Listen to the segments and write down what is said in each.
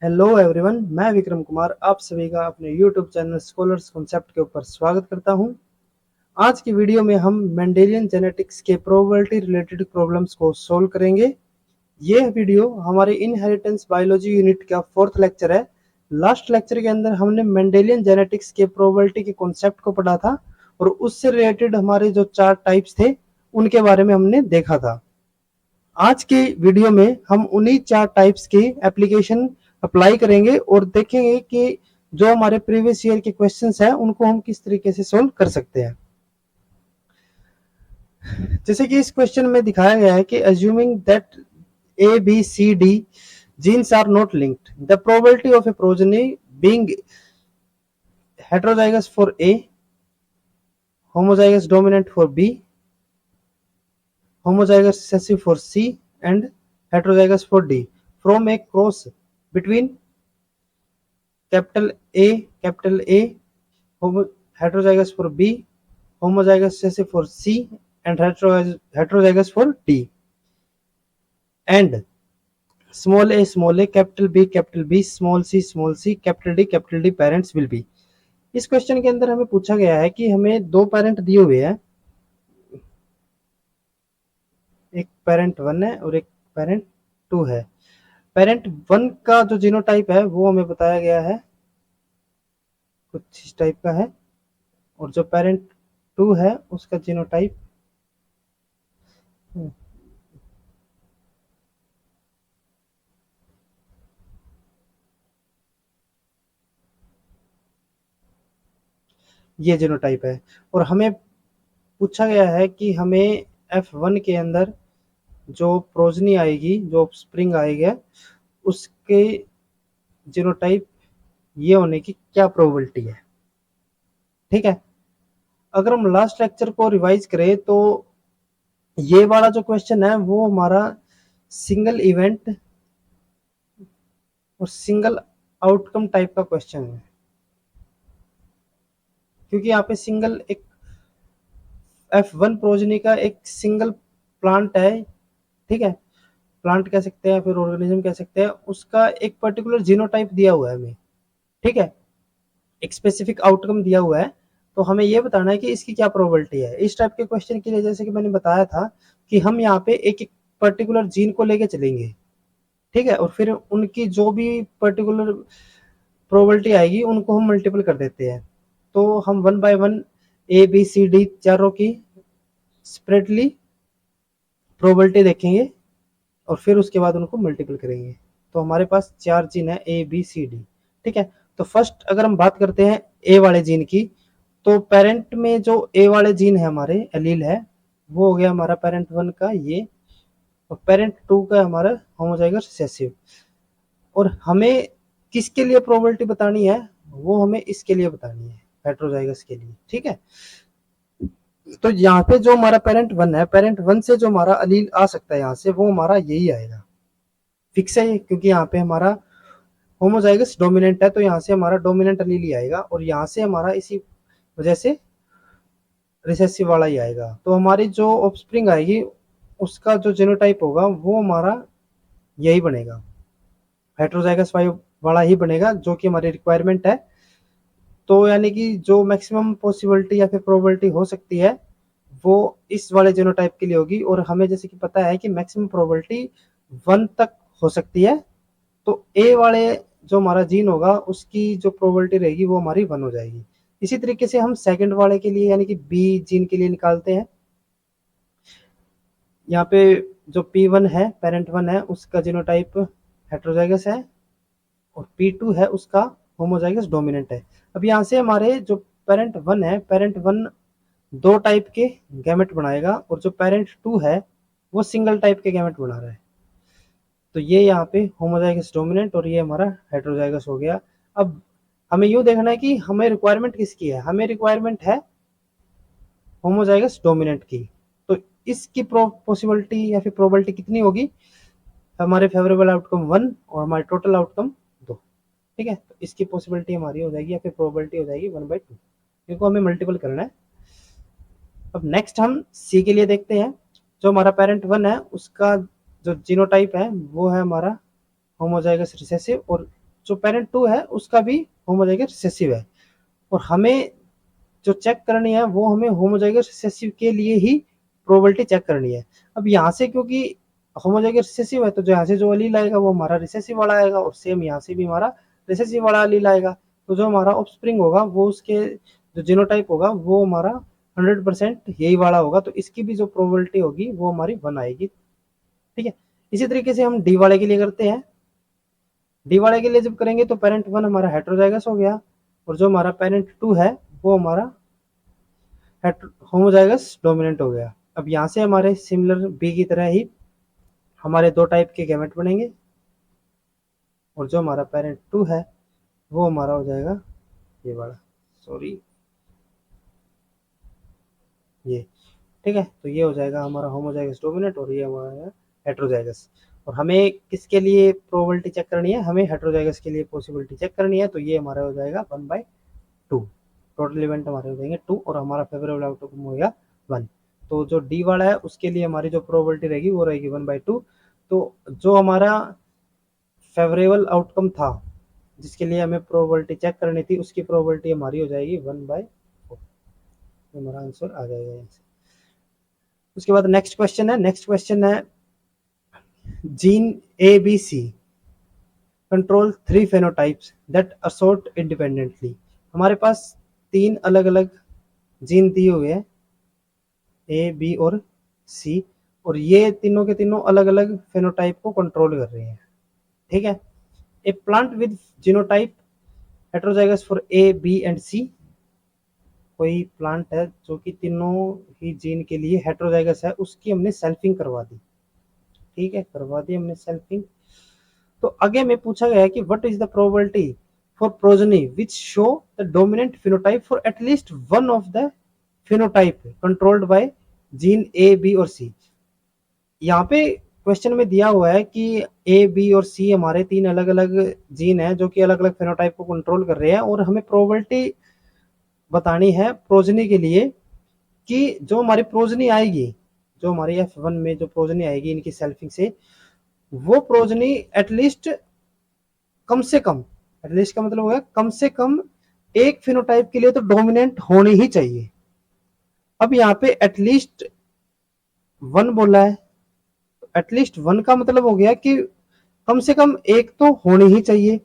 Hello everyone, मैं विक्रम कुमार आप सभी का अपने यूट्यूब चैनल स्कॉलर्स कॉन्सेप्ट के ऊपर स्वागत करता हूं। आज की वीडियो में हम मेंडेलियन जेनेटिक्स के प्रोबेबिलिटी रिलेटेड प्रॉब्लम्स को सॉल्व करेंगे। यह वीडियो हमारे इनहेरिटेंस बायोलॉजी यूनिट का फोर्थ लेक्चर है। लास्ट लेक्चर के अंदर हमने मेंडेलियन जेनेटिक्स के प्रोबेबिलिटी के कॉन्सेप्ट को पढ़ा था और उससे रिलेटेड हमारे जो 4 टाइप्स थे उनके बारे में हमने देखा था। आज के वीडियो में हम उन्हीं 4 टाइप्स के एप्लीकेशन अप्लाई करेंगे और देखेंगे कि जो हमारे प्रीवियस ईयर के क्वेश्चंस हैं उनको हम किस तरीके से सोल्व कर सकते हैं। जैसे कि इस क्वेश्चन में दिखाया गया है कि assuming that A B C D genes are not linked, the probability of a progeny being heterozygous for A, homozygous dominant for B, homozygous recessive for C, and heterozygous for D from a cross between capital A, heterozygous for B, homozygous recessive for C, and heterozygous for D. And small a, capital B, small c, capital D parents will be. इस question के अंदर हमें पूछा गया है कि हमें दो पेरेंट दिए हुए हैं, एक पेरेंट 1 है और एक पेरेंट 2 है। पेरेंट 1 का जो जीनोटाइप है वो हमें बताया गया है, कुछ इस टाइप का है, और जो पेरेंट 2 है उसका जीनोटाइप ये जीनोटाइप है। और हमें पूछा गया है कि हमें F1 के अंदर जो प्रोजनी आएगी, जो स्प्रिंग आएगा, उसके जीनोटाइप ये होने की क्या प्रोबेबिलिटी है। ठीक है, अगर हम लास्ट लेक्चर को रिवाइज करें तो ये वाला जो क्वेश्चन है वो हमारा सिंगल इवेंट और सिंगल आउटकम टाइप का क्वेश्चन है, क्योंकि यहाँ पे सिंगल एक F1 प्रोजनी का एक सिंगल प्लांट है। ठीक है, प्लांट कह सकते हैं, फिर ऑर्गेनिज्म कह सकते हैं, उसका एक पर्टिकुलर जीनोटाइप दिया हुआ है हमें। ठीक है, एक स्पेसिफिक आउटकम दिया हुआ है, तो हमें ये बताना है कि इसकी क्या प्रोबेबिलिटी है। इस टाइप के क्वेश्चन के लिए जैसे कि मैंने बताया था कि हम यहाँ पे एक एक पर्टिकुलर जीन को लेके चलेंगे। ठीक है, और फिर उनकी जो भी पर्टिकुलर प्रोबेबिलिटी आएगी उनको हम मल्टीपल कर देते हैं। तो हम 1 by 1 A B C D चारों की स्प्रेडली प्रोबेबिलिटी देखेंगे और फिर उसके बाद उनको मल्टीपल करेंगे। तो हमारे पास 4 जीन है ए बी सी डी। ठीक है, तो फर्स्ट अगर हम बात करते हैं ए वाले जीन की, तो पेरेंट में जो ए वाले जीन है हमारे एलील है वो हो गया हमारा पेरेंट 1 का ये, और पेरेंट 2 का हमारा होमोजाइगस रिसेसिव। और हमें किसके लिए प्रोबेबिलिटी बतानी है, वो हमें इसके लिए बतानी है, हेटेरोजाइगस के लिए। ठीक है, तो यहाँ पे जो हमारा पेरेंट 1 है, पेरेंट 1 से जो हमारा अलील आ सकता है यहाँ से, वो हमारा यही आएगा, फिक्स है, क्योंकि यहाँ पे हमारा होमोजाइगस डोमिनेंट है, तो यहाँ से हमारा डोमिनेंट अलील ही आएगा, और यहाँ से हमारा इसी वजह से रिसेसिव वाला ही आएगा। तो हमारी जो ऑफस्प्रिंग आएगी उसका जो जीनोटाइप होगा वो हमारा यही बनेगा, हेटेरोजाइगस वाला ही बनेगा, जो कि हमारी रिक्वायरमेंट है। तो यानी कि जो मैक्सिमम पॉसिबिलिटी या फिर प्रोबेबिलिटी हो सकती है वो इस वाले जीनोटाइप के लिए होगी, और हमें जैसे कि पता है कि मैक्सिमम प्रोबेबिलिटी 1 तक हो सकती है। तो ए वाले जो हमारा जीन होगा उसकी जो प्रोबेबिलिटी रहेगी वो हमारी 1 हो जाएगी। इसी तरीके से हम सेकंड वाले के लिए यानी कि बी जीन के लिए निकालते हैं। यहाँ पे जो P1 है, पेरेंट 1 है, उसका जीनोटाइप हेटेरोजाइगस है, और P2 है उसका होमोजाइगस डोमिनेंट है। अब यहाँ से हमारे जो पेरेंट 1 है, पेरेंट 1 दो टाइप के गैमेट बनाएगा, और जो पेरेंट 2 है वो सिंगल टाइप के गैमेट बना रहा है। तो ये यहाँ पे होमोजाइगस डोमिनेंट और ये हमारा हेटेरोजाइगस हो गया। अब हमें यूँ देखना है कि हमें रिक्वायरमेंट किसकी है, हमें रिक्वायरमेंट है होमोजाइगस डोमिनेंट की। तो इसकी पॉसिबिलिटी या फिर प्रोबेबिलिटी कितनी होगी, हमारे फेवरेबल आउटकम 1 और हमारे टोटल आउटकम 2। ठीक है, तो इसकी पॉसिबिलिटी हमारी हो जाएगी या फिर प्रोबेबिलिटी हो जाएगी 1/2, क्योंकि हमें मल्टीपल करना है। अब नेक्स्ट हम सी के लिए देखते हैं। जो हमारा पेरेंट 1 है उसका जो जीनोटाइप है वो है हमारा होमोजाइगस रिसेसिव, और जो पेरेंट 2 है उसका भी होमोजाइगस रिसेसिव है, और हमें जो चेक करनी है वो हमें होमोजाइगस रिसेसिव के लिए ही प्रोबेबिलिटी चेक करनी है। अब यहाँ से क्योंकि होमोजाइगस रिसेसिव है तो यहाँ से जो अलील आएगा वो हमारा रिसेसिव वाला आएगा, और सेम यहाँ से भी हमारा रिसेसिव वाला अलील आएगा। तो जो हमारा ऑफस्प्रिंग होगा वो उसके जो जीनोटाइप होगा वो हमारा 100% यही वाला होगा, तो इसकी भी जो प्रोबेबिलिटी होगी वो हमारी 1 आएगी। ठीक है, इसी तरीके से हम डी वाले के लिए करते हैं। डी वाले के लिए जब करेंगे तो पेरेंट 1 हमारा हेटेरोजाइगस हो गया, और जो हमारा पेरेंट 2 है वो हमारा होमोजाइगस डोमिनेंट हो गया। अब यहाँ से हमारे सिमिलर बी की तरह ही हमारे 2 टाइप के गैमेट बनेंगे, और जो हमारा पेरेंट 2 है वो हमारा हो जाएगा ये वाला, सॉरी ये। ठीक है, तो ये हो जाएगा हमारा होमोजाइगस डोमिनेंट, और ये हमारा हेटेरोजाइगस। और हमें किसके लिए प्रोबेबिलिटी चेक करनी है, हमें हेटेरोजाइगस के लिए पॉसिबिलिटी चेक करनी है, तो ये हमारा हो जाएगा 1/2। टोटल इवेंट हमारे हो जाएंगे 2, और हमारा फेवरेबल आउटकम हो गया 1। तो जो डी वाला है उसके लिए हमारी जो प्रोबेबिलिटी रहेगी वो रहेगी 1/2। तो जो हमारा फेवरेबल आउटकम था जिसके लिए हमें प्रोबेबिलिटी चेक करनी थी उसकी प्रोबेबिलिटी हमारी हो जाएगी 1/4। हमारा आंसर आ जाएगा यहाँ से। उसके बाद नेक्स्ट क्वेश्चन है gene A B C control 3 phenotypes that assort independently. हमारे पास 3 अलग अलग जीन दिए हुए हैं ए बी और सी, और ये तीनों के तीनों अलग अलग फेनोटाइप को कंट्रोल कर रहे हैं। ठीक है, a plant with genotype heterozygous for A B and C. कोई प्लांट है जो कि तीनों ही जीन के लिए हेटेरोजाइगस है, उसकी हमने सेल्फिंग करवा दी। ठीक है, करवा दी हमने सेल्फिंग। तो आगे में पूछा गया है कि what is the probability for progeny which show the dominant phenotype for at least one of the phenotype controlled by gene A B और सी। यहाँ पे क्वेश्चन में दिया हुआ है कि ए बी और सी हमारे 3 अलग अलग जीन है जो कि अलग अलग फेनोटाइप को कंट्रोल कर रहे हैं, और हमें प्रोबेबिलिटी बतानी है प्रोजनी के लिए कि जो हमारी प्रोजनी आएगी, जो हमारी F1 में जो प्रोजनी आएगी इनकी सेल्फिंग से, वो प्रोजनी एटलीस्ट कम से कम, एटलीस्ट का मतलब होगा कम से कम एक फिनोटाइप के लिए तो डोमिनेंट होनी ही चाहिए। अब यहाँ पे एटलीस्ट 1 बोला है, एटलीस्ट 1 का मतलब हो गया कि कम से कम एक तो होनी ही चाहिए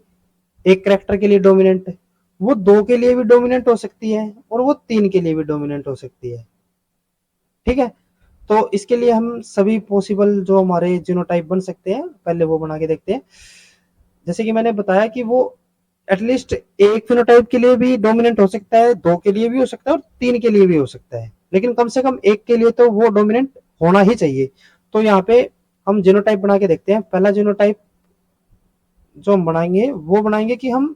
एक करेक्टर के लिए डोमिनेंट। वो 2 के लिए भी डोमिनेंट हो सकती है और वो 3 के लिए भी डोमिनेंट हो सकती है। ठीक है, तो इसके लिए हम सभी पॉसिबल जो हमारे जीनोटाइप बन सकते हैं पहले वो बना के देखते हैं। जैसे कि मैंने बताया कि वो एटलीस्ट एक फिनोटाइप के लिए भी डोमिनेंट हो सकता है, 2 के लिए भी हो सकता है और 3 के लिए भी हो सकता है, लेकिन कम से कम एक के लिए तो वो डोमिनेंट होना ही चाहिए। तो यहाँ पे हम जीनोटाइप बना के देखते हैं। पहला जीनोटाइप जो हम बनाएंगे वो बनाएंगे कि हम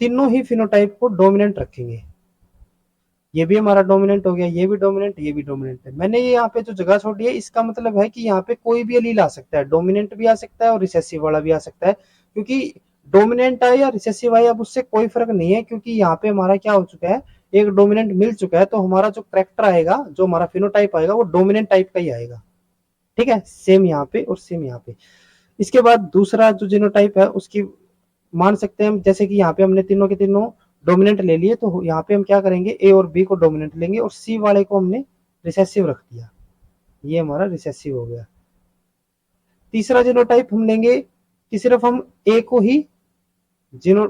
तीनों ही फिनोटाइप को डोमिनेंट रखेंगे। ये भी हमारा डोमिनेंट हो गया, ये भी डोमिनेंट, ये भी डोमिनेंट है। मैंने ये यहाँ पे जो जगह छोड़ी है इसका मतलब है कि यहाँ पे कोई भी अलील आ सकता है, डोमिनेंट भी आ सकता है और रिसेसिव वाला भी आ सकता है। क्योंकि डोमिनेंट आए या रिसेसिव आए अब उससे कोई फर्क नहीं है, क्योंकि यहाँ पे हमारा क्या हो चुका है, एक डोमिनेंट मिल चुका है, तो हमारा जो करेक्टर आएगा, जो हमारा फिनोटाइप आएगा वो डोमिनेंट टाइप का ही आएगा। ठीक है, सेम यहाँ पे और सेम यहाँ पे। इसके बाद दूसरा जो जीनोटाइप है उसकी मान सकते हैं हम, जैसे कि यहाँ पे हमने तीनों के तीनों डोमिनेंट ले लिए, तो यहाँ पे हम क्या करेंगे, ए और बी को डोमिनेंट लेंगे और सी वाले को हमने रिसेसिव रख दिया, ये हमारा रिसेसिव हो गया। तीसरा जीनोटाइप हम लेंगे कि सिर्फ हम ए को ही जीनो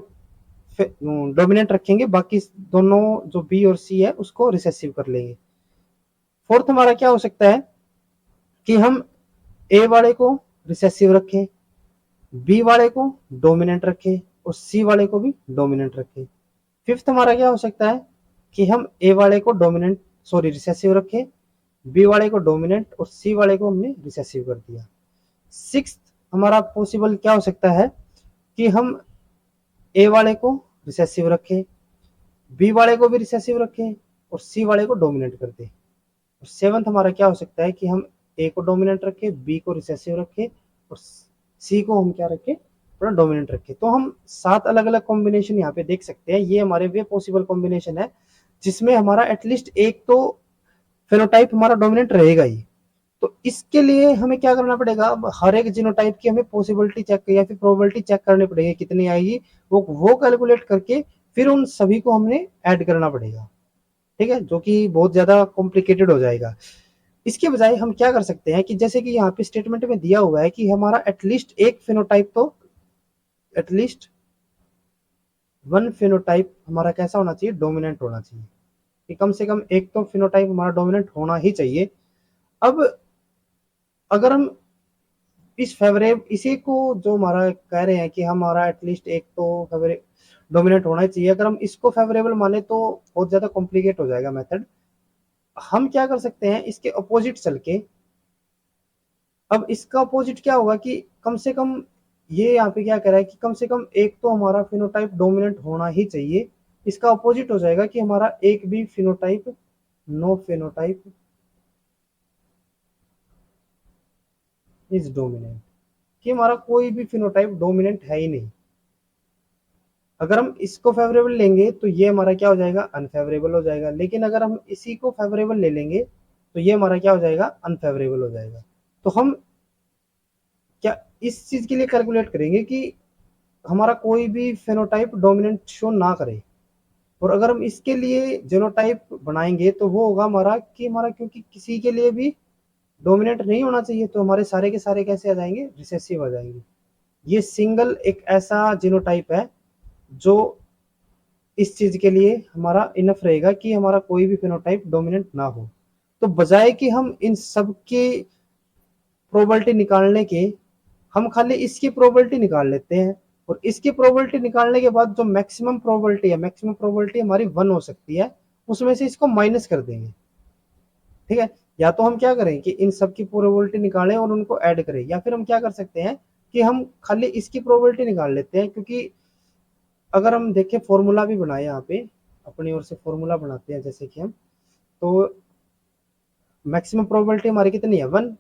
डोमिनेंट रखेंगे, बाकी दोनों जो बी और सी है उसको रिसेसिव कर लेंगे। फोर्थ हमारा क्या हो सकता है कि हम ए वाले को रिसेसिव रखें, बी वाले को डोमिनेंट रखें और सी वाले को भी डोमिनेंट रखें। फिफ्थ हमारा क्या हो सकता है कि हम ए वाले को डोमिनेंट सॉरी रिसेसिव रखें, बी वाले को डोमिनेंट और सी वाले को हमने रिसेसिव कर दिया। सिक्स्थ हमारा पॉसिबल क्या हो सकता है कि हम ए वाले को रिसेसिव रखें, बी वाले को भी रिसेसिव रखें और सी वाले को डोमिनेंट कर दें। और सेवंथ हमारा क्या हो सकता है कि हम ए को डोमिनेंट रखें, बी को रिसेसिव रखें और सी को हम क्या रखें, थोड़ा डोमिनेंट रखें। तो हम 7 अलग अलग कॉम्बिनेशन यहाँ पे देख सकते हैं। ये हमारे वे पॉसिबल कॉम्बिनेशन है जिसमें हमारा एटलीस्ट एक तो फेनोटाइप हमारा डोमिनेंट रहेगा ही। तो इसके लिए हमें क्या करना पड़ेगा, अब हर एक जीनोटाइप की हमें पॉसिबिलिटी चेक या फिर प्रोबेबिलिटी चेक करनी पड़ेगी कितनी आएगी, वो कैलकुलेट करके फिर उन सभी को हमने ऐड करना पड़ेगा, ठीक है, जो कि बहुत ज्यादा कॉम्प्लिकेटेड हो जाएगा। इसके बजाय हम क्या कर सकते हैं कि जैसे कि यहाँ पे स्टेटमेंट में दिया हुआ है कि हमारा एटलीस्ट एक फिनोटाइप तो एटलीस्ट वन फिनोटाइप हमारा कैसा होना चाहिए, डोमिनेंट होना चाहिए, कि कम से कम एक तो फिनोटाइप हमारा डोमिनेंट होना ही चाहिए। अब अगर हम इस फेवरेब इसी को जो हमारा कह रहे हैं कि हमारा एटलीस्ट एक तो फेवरे डोमिनेंट होना ही चाहिए, अगर हम इसको फेवरेबल माने तो बहुत ज्यादा कॉम्प्लिकेट हो जाएगा मेथड। हम क्या कर सकते हैं, इसके अपोजिट चल के, अब इसका अपोजिट क्या होगा कि कम से कम ये यहाँ पे क्या कह रहा है कि कम से कम एक तो हमारा फिनोटाइप डोमिनेंट होना ही चाहिए। इसका अपोजिट हो जाएगा कि हमारा एक भी phenotype no phenotype is dominant, कि हमारा कोई भी फिनोटाइप डोमिनेंट है ही नहीं। अगर हम इसको फेवरेबल लेंगे तो ये हमारा क्या हो जाएगा, अनफेवरेबल हो जाएगा, लेकिन अगर हम इसी को फेवरेबल ले लेंगे तो ये हमारा क्या हो जाएगा, अनफेवरेबल हो जाएगा। तो हम क्या इस चीज के लिए कैलकुलेट करेंगे कि हमारा कोई भी फेनोटाइप डोमिनेंट शो ना करे, और अगर हम इसके लिए जेनोटाइप बनाएंगे तो वो होगा हमारा कि हमारा क्योंकि किसी के लिए भी डोमिनेंट नहीं होना चाहिए, तो हमारे सारे के सारे कैसे आ जाएंगे, रिसेसिव आ जाएंगे। ये सिंगल एक ऐसा जीनोटाइप है जो इस चीज के लिए हमारा इनफ रहेगा कि हमारा कोई भी फिनोटाइप डोमिनेंट ना हो। तो बजाय कि हम इन सब की प्रोबेबिलिटी निकालने के, हम खाली इसकी प्रोबेबिलिटी निकाल लेते हैं, और इसकी प्रोबेबिलिटी निकालने के बाद जो मैक्सिमम प्रोबेबिलिटी है, मैक्सिमम प्रोबेबिलिटी हमारी 1 हो सकती है, उसमें से इसको माइनस कर देंगे, ठीक है। या तो हम क्या करें कि इन सब की प्रोबेबिलिटी निकालें और उनको ऐड करें, या फिर हम क्या कर सकते हैं कि हम खाली इसकी प्रोबेबिलिटी निकाल लेते हैं, क्योंकि अगर हम देखें फॉर्मूला भी बनाए यहाँ पे, अपनी ओर से फॉर्मूला बनाते हैं जैसे कि हम, तो मैक्सिमम प्रोबेबिलिटी हमारी कितनी है, 1।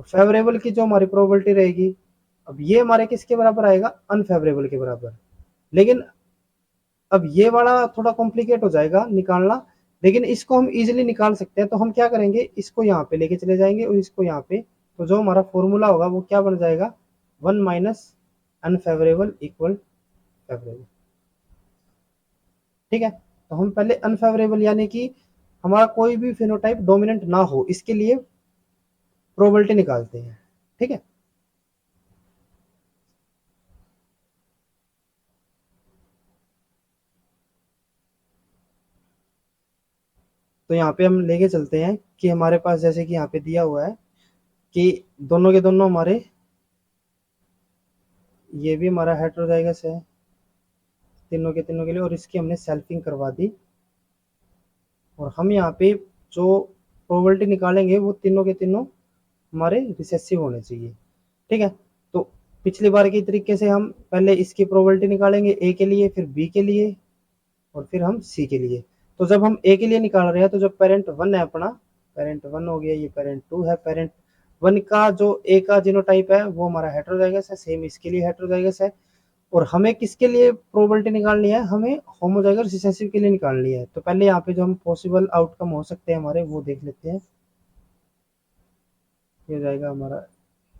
फेवरेबल की जो हमारी प्रोबेबिलिटी रहेगी, अब ये हमारे किसके बराबर आएगा, अनफेवरेबल के बराबर। लेकिन अब ये वाला थोड़ा कॉम्प्लिकेट हो जाएगा निकालना, लेकिन इसको हम इजीली निकाल सकते हैं। तो हम क्या करेंगे, इसको यहाँ पे लेके चले जाएंगे और इसको यहाँ पे, तो जो हमारा फॉर्मूला होगा वो क्या बन जाएगा, 1 माइनस अनफेवरेबल इक्वल फेवरेबल, ठीक है। तो हम पहले अनफेवरेबल यानी कि हमारा कोई भी फिनोटाइप डोमिनेंट ना हो, इसके लिए प्रोबेबिलिटी निकालते हैं, ठीक है। तो यहाँ पे हम लेके चलते हैं कि हमारे पास जैसे कि यहाँ पे दिया हुआ है कि दोनों के दोनों हमारे, ये भी हमारा हेटेरोजाइगस है तीनों के तीनों के लिए, और इसकी हमने सेल्फिंग करवा दी, और हम यहाँ पे जो प्रोबेबिलिटी निकालेंगे वो तीनों के तीनों हमारे रिसेसिव होने चाहिए, ठीक है। तो पिछली बार की तरीके से हम पहले इसकी प्रोबेबिलिटी निकालेंगे ए के लिए, फिर बी के लिए, और फिर हम सी के लिए। तो जब हम ए के लिए निकाल रहे हैं तो जो पेरेंट 1 है अपना, पेरेंट 1 हो गया, ये पेरेंट 2 है, पेरेंट 1 का जो ए का जीनोटाइप है वो हमारा हेटेरोजाइगस है, सेम इसके लिए हेटेरोजाइगस है। और हमें किसके लिए प्रोबेबिलिटी निकालनी है, हमें होमोजाइगस रिसेसिव के लिए निकालनी है। तो पहले यहाँ पे जो हम पॉसिबल आउटकम हो सकते हैं हमारे, वो देख लेते हैं। ये हो जाएगा हमारा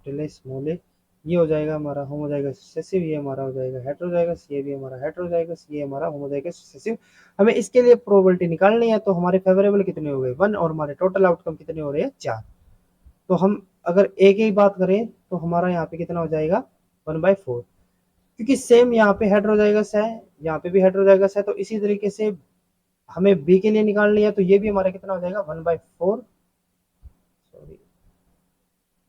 टिले स्मॉल ए, ये हो जाएगा हमारा होमोजाइगस रिसेसिव, ये हमारा हो जाएगा हेटेरोजाइगस, ये भी हमारा हेटेरोजाइगस, ये हमारा होमोजाइगस रिसेसिव। हमें इसके लिए प्रोबेबिलिटी निकालनी है, तो हमारे फेवरेबल कितने हो गए, 1, और हमारे टोटल आउटकम कितने हो रहे हैं, 4। तो हम अगर ए की बात करें तो हमारा यहाँ पे कितना हो जाएगा, 1/4, क्योंकि सेम यहाँ पे हेटेरोजाइगस है, यहाँ पे भी हेटेरोजाइगस है, तो इसी तरीके से हमें बी के लिए निकालनी है, तो ये भी हमारा कितना हो जाएगा, 1/4, सॉरी,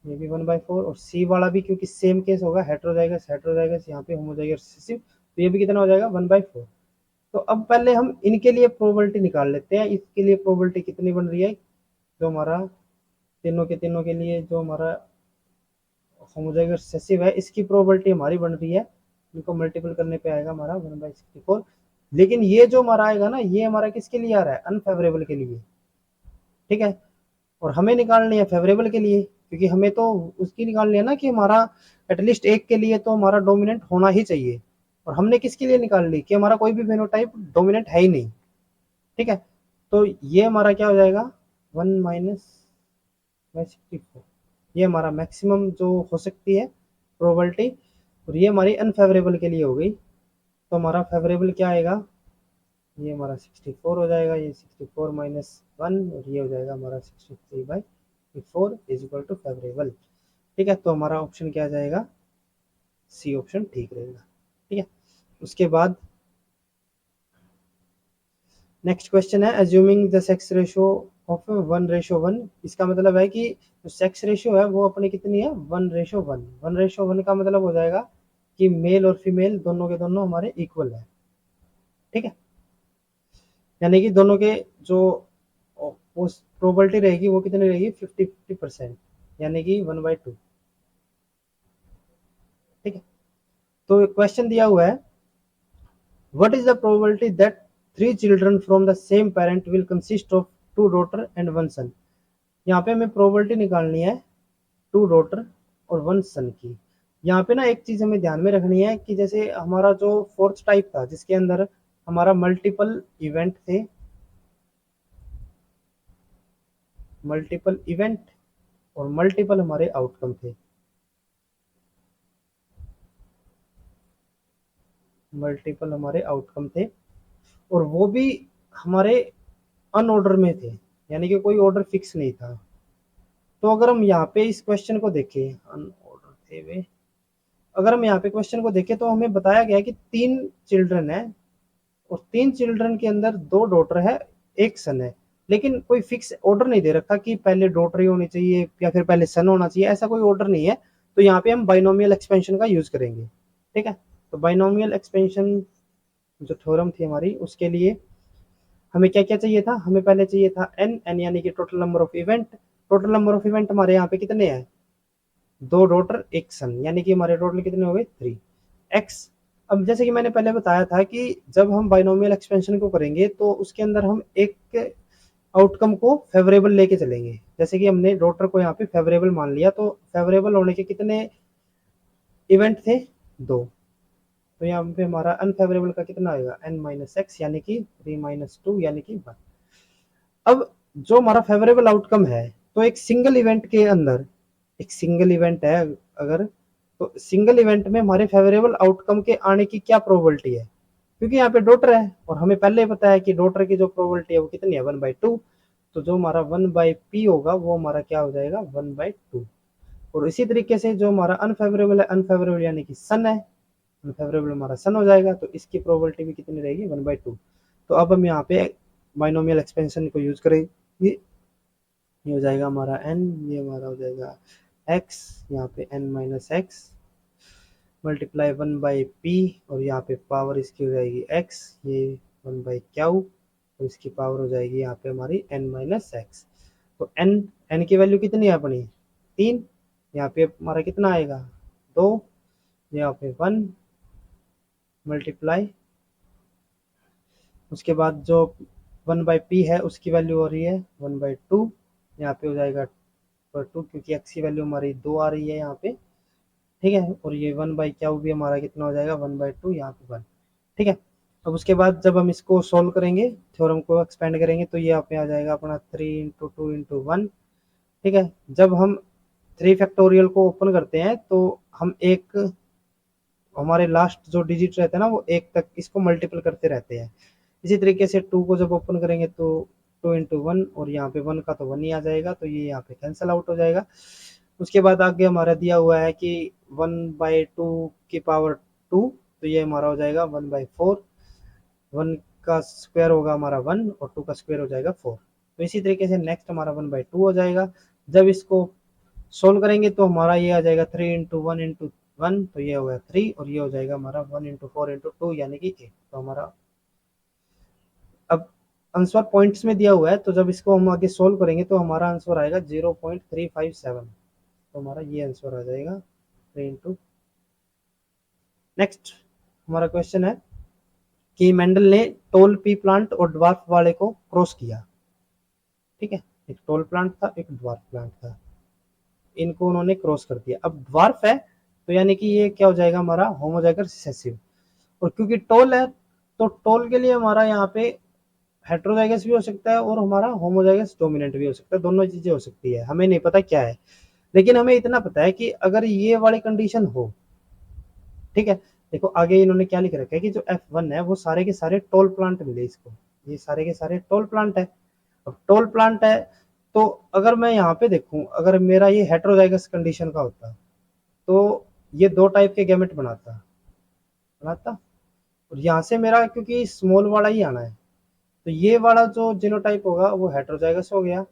ये भी 1/4, और सी वाला भी क्योंकि सेम केस होगा, हेटेरोजाइगस हेटेरोजाइगस, यहाँ पे होमोजाइगस रिसेसिव, तो ये भी कितना हो जाएगा, 1/4। तो अब पहले हम इनके लिए प्रोबेबिलिटी निकाल लेते हैं। इसके लिए प्रोबेबिलिटी कितनी बन रही है, जो हमारा तीनों के तीनों के लिए जो हमारा होमोजाइगस रिसेसिव है, इसकी प्रोबेबिलिटी हमारी बन रही है, इनको मल्टीपल करने पे आएगा हमारा 1/64। लेकिन ये जो हमारा आएगा ना, ये हमारा किसके लिए आ रहा है, अनफेवरेबल के लिए, ठीक है। और हमें निकालनी है फेवरेबल के लिए, क्योंकि हमें तो उसकी निकालनी है ना कि हमारा एटलीस्ट एक के लिए तो हमारा डोमिनेंट होना ही चाहिए। और हमने किसके लिए निकाल ली कि हमारा कोई भी फेनोटाइप डोमिनेंट है ही नहीं, ठीक है। तो ये हमारा क्या हो जाएगा, 1 माइनस बाई 64, ये हमारा मैक्सिमम जो हो सकती है प्रोबेबिलिटी, और ये हमारी अनफेवरेबल के लिए हो गई। तो हमारा फेवरेबल क्या आएगा, ये हमारा 64 हो जाएगा, ये 64 माइनस 1, और ये हो जाएगा हमारा 63/4 इज इक्वल टू फेवरेबल। ठीक है, तो हमारा ऑप्शन क्या आ जाएगा, सी ऑप्शन ठीक रहेगा। ठीक है, उसके बाद नेक्स्ट क्वेश्चन है, assuming the sex ratio of 1:1, इसका मतलब है कि जो सेक्स रेशियो है वो अपनी कितनी है, 1:1। 1:1 का मतलब हो जाएगा कि मेल और फीमेल दोनों के दोनों हमारे इक्वल है। ठीक है, यानी कि दोनों के जो प्रोबेबिलिटी रहेगी वो कितनी रहेगी, 50-50%, यानी कि 1/2। ठीक है, तो क्वेश्चन दिया हुआ है, what is the probability that 3 children from the same parent will consist of 2 daughter and 1 सन। यहाँ पे हमें प्रोबेबिलिटी निकालनी है 2 डॉटर और 1 सन की। यहाँ पे ना एक चीज हमें ध्यान में रखनी है कि जैसे हमारा जो फोर्थ टाइप था जिसके अंदर हमारा मल्टीपल इवेंट थे, मल्टीपल इवेंट और मल्टीपल हमारे आउटकम थे, मल्टीपल हमारे आउटकम थे, और वो भी हमारे अनऑर्डर में थे, यानी कि कोई ऑर्डर फिक्स नहीं था। तो अगर हम यहाँ पे इस क्वेश्चन को देखें, अनऑर्डर थे वे, अगर हम यहाँ पे क्वेश्चन को देखें तो हमें बताया गया है कि 3 चिल्ड्रन है, और 3 चिल्ड्रन के अंदर 2 डॉटर है, 1 सन है, लेकिन कोई फिक्स ऑर्डर नहीं दे रखा कि पहले डॉटर ही होनी चाहिए या फिर पहले सन होना चाहिए, ऐसा कोई ऑर्डर नहीं है। तो यहाँ पे हम बाइनोमियल एक्सपेंशन का यूज करेंगे। ठीक है, तो बाइनोमियल एक्सपेंशन जो थ्योरम थी हमारी, उसके लिए हमें क्या क्या चाहिए था, हमें पहले चाहिए था एन, एन यानी कि total number of event. Total number of event हमारे यहाँ पे कितने हैं, 2 डॉटर 1 सन, यानी कि हमारे टोटल कितने हो गए 3 एक्स। अब जैसे कि मैंने पहले बताया था कि जब हम बाइनोमियल एक्सपेंशन को करेंगे तो उसके अंदर हम एक आउटकम को फेवरेबल लेके चलेंगे। जैसे कि हमने डॉटर को यहाँ पे फेवरेबल मान लिया, तो फेवरेबल होने के कितने इवेंट थे, 2। तो यहाँ पे हमारा अनफेवरेबल का कितना आएगा, n-x, यानी कि 3-2 यानी कि 1। अब जो हमारा फेवरेबल आउटकम है, तो एक सिंगल इवेंट के अंदर, एक सिंगल इवेंट है अगर, तो सिंगल इवेंट में हमारे फेवरेबल आउटकम के आने की क्या प्रोबेबिलिटी है, क्योंकि यहाँ पे डॉटर है और हमें पहले ही पता है कि डॉटर की जो प्रोबेबिलिटी है वो कितनी है, 1/2। तो जो हमारा 1/p होगा वो हमारा क्या हो जाएगा, 1/2। और इसी तरीके से जो हमारा अनफेवरेबल है, अनफेवरेबल यानी कि सन है, अनफेवरेबल हमारा सन हो जाएगा, तो इसकी प्रोबेबिलिटी भी कितनी रहेगी, 1/2। तो अब हम यहाँ पे बाइनोमियल एक्सपेंशन को यूज करेंगे, ये हो जाएगा हमारा n, ये हमारा हो जाएगा x, यहाँ पे n-x मल्टीप्लाई 1/p, और यहाँ पे पावर इसकी हो जाएगी x, ये 1/q, तो इसकी पावर हो जाएगी यहाँ पे हमारी n-x। तो n की वैल्यू कितनी है अपनी, 3, यहाँ पे हमारा कितना आएगा, 2, यहाँ पे 1 मल्टीप्लाई, उसके बाद जो 1/p है उसकी वैल्यू हो रही है 1/2, यहाँ पे हो जाएगा 2, क्योंकि x की वैल्यू हमारी 2 आ रही है यहाँ पे। ठीक है, और ये 1/q भी हमारा कितना हो जाएगा, 1/2, यहाँ पे 1। ठीक है, अब उसके बाद जब हम इसको सोल्व करेंगे, थ्योरम को एक्सपेंड करेंगे, तो ये यहाँ पे आ जाएगा अपना 3 × 2 × 1। ठीक है, जब हम 3 फैक्टोरियल को ओपन करते हैं तो हम एक, हमारे लास्ट जो डिजिट रहते हैं ना वो 1 तक इसको मल्टीपल करते रहते हैं। इसी तरीके से 2 को जब ओपन करेंगे तो 2 × 1, और यहाँ पे 1 का तो 1 ही आ जाएगा, तो ये यहाँ पे कैंसिल आउट हो जाएगा। उसके बाद आगे हमारा दिया हुआ है कि 1/2 की पावर 2, तो ये हमारा हो जाएगा 1/4। 1 का स्क्वायर होगा हमारा 1, और 2 का स्क्वायर हो जाएगा 4। तो इसी तरीके से नेक्स्ट हमारा 1/2 हो जाएगा। जब इसको सोल्व करेंगे तो हमारा ये आ जाएगा 3 × 1 × 1, तो ये हो गया 3, और ये हो जाएगा हमारा 1 × 4 × 2 यानी कि 8। तो हमारा अब आंसर पॉइंट्स में दिया हुआ है, तो जब इसको हम आगे सोल्व करेंगे तो हमारा आंसर आएगा 0.357। तो हमारा ये आंसर आ जाएगा 3 × नेक्स्ट हमारा क्वेश्चन है कि मेंडल ने टोल पी प्लांट और ड्वार्फ वाले को क्रॉस किया। ठीक है, एक टोल प्लांट था, एक ड्वार्फ प्लांट था, इनको उन्होंने क्रॉस कर दिया। अब ड्वार्फ है तो यानी कि ये क्या हो जाएगा हमारा होमोजाइगस रिसेसिव, और क्योंकि टोल है तो टोल के लिए हमारा यहाँ पे हेट्रोजाइगस भी हो सकता है और हमारा होमोजाइगस डोमिनेंट भी हो सकता है, दोनों चीजें हो सकती है, हमें नहीं पता क्या है। लेकिन हमें इतना पता है कि अगर ये वाली कंडीशन हो, ठीक है। देखो आगे इन्होंने क्या लिख रखा है कि जो F1 है वो सारे के सारे टोल प्लांट मिले इसको, ये सारे के सारे टोल प्लांट है। अब टोल प्लांट है तो अगर मैं यहाँ पे देखूं, अगर मेरा ये हेट्रोजाइगस कंडीशन का होता तो ये दो टाइप के गैमेट बनाता। और यहाँ से मेरा क्योंकि स्मॉल वाला ही आना है, तो ये वाला जो जीनोटाइप होगा वो हेट्रोजाइगस हो गया,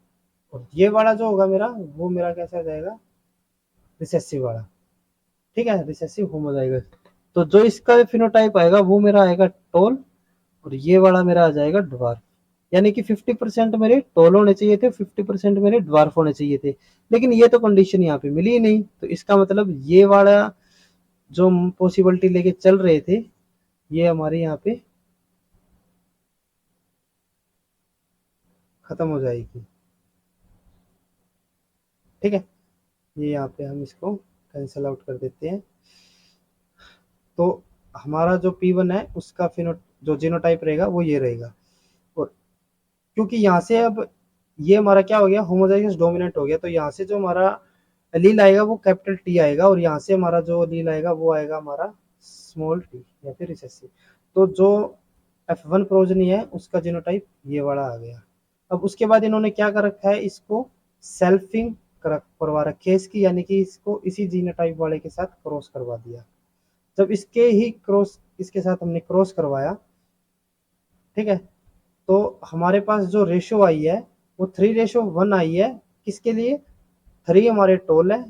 और ये वाला जो होगा मेरा वो मेरा कैसा आ जाएगा, रिसेसिव वाला। ठीक है, रिसेसिव होमोजाइगस। तो जो इसका फिनोटाइप आएगा वो मेरा आएगा टोल, और ये वाला मेरा आ जाएगा ड्वार्फ। यानी कि 50% मेरे टोल होने चाहिए थे, 50% मेरे ड्वार्फ होने चाहिए थे। लेकिन ये तो कंडीशन यहाँ पे मिली ही नहीं, तो इसका मतलब ये वाला जो पॉसिबिलिटी लेके चल रहे थे ये हमारे यहाँ पे खत्म हो जाएगी। ठीक है, ये यहाँ पे हम इसको कैंसिल आउट कर देते हैं। तो हमारा जो P1 है उसका फिनो जो जीनोटाइप रहेगा वो ये रहेगा। और क्योंकि यहाँ से अब ये हमारा क्या हो गया, होमोजाइगस डोमिनेंट हो गया, तो यहाँ से जो हमारा एलील आएगा वो कैपिटल टी आएगा, और यहाँ से हमारा जो एलील आएगा वो आएगा हमारा स्मॉल टी या फिर रिसेसिव। तो जो F1 प्रोजनी है उसका जीनोटाइप ये वाला आ गया। अब उसके बाद इन्होंने क्या कर रखा है, इसको सेल्फिंग करवा रखी है इसकी, यानी कि इसको इसी जीनोटाइप वाले के साथ क्रॉस करवा दिया। जब इसके साथ हमने क्रॉस करवाया, ठीक है, तो हमारे पास जो रेशो आई है वो 3:1 आई है। किसके लिए, 3 हमारे टोल है,